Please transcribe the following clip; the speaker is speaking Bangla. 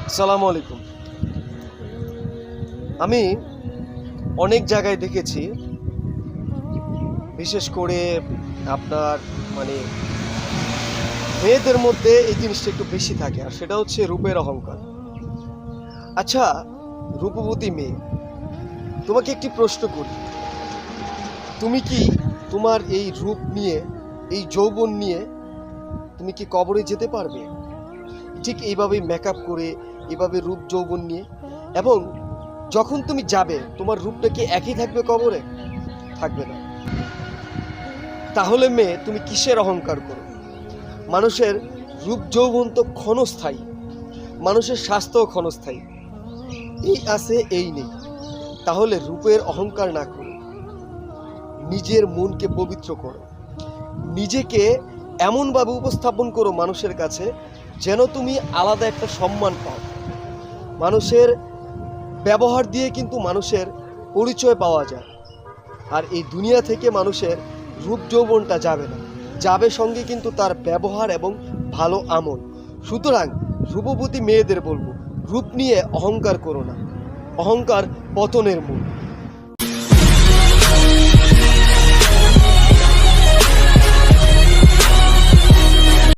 আসসালামু আলাইকুম। আমি অনেক জায়গায় দেখেছি, বিশেষ করে আপনার মানে মেয়েদের মধ্যে এই জিনিসটা একটু বেশি থাকে, আর সেটা হচ্ছে রূপের অহংকার। আচ্ছা, রূপবতী মেয়ে, তোমাকে একটি প্রশ্ন করি, তুমি কি তোমার এই রূপ নিয়ে, এই যৌবন নিয়ে তুমি কি কবরে যেতে পারবে? ঠিক এইভাবে মেকআপ করে, এইভাবে রূপ যৌবন নিয়ে? এবং যখন তুমি যাবে, তোমার রূপটা কি একই থাকবে কবরে? থাকবে না। তাহলে মেয়ে, তুমি কিসের অহংকার করো? মানুষের রূপ যৌবন তো ক্ষণস্থায়ী, মানুষের স্বাস্থ্যও ক্ষণস্থায়ী, এই আছে এই নেই। তাহলে রূপের অহংকার না করো, নিজের মনকে পবিত্র করো, নিজেকে এমনভাবে উপস্থাপন করো মানুষের কাছে যেন তুমি আলাদা একটা সম্মান পাও। মানুষের ব্যবহার দিয়ে কিন্তু মানুষের পরিচয় পাওয়া যায়। আর এই দুনিয়া থেকে মানুষের রূপ যৌবনটা যাবে না, যাবে সঙ্গে কিন্তু তার ব্যবহার এবং ভালো আমল। সুতরাং রূপবতী মেয়েদের বলবো, রূপ নিয়ে অহংকার করো না, অহংকার পতনের মূল।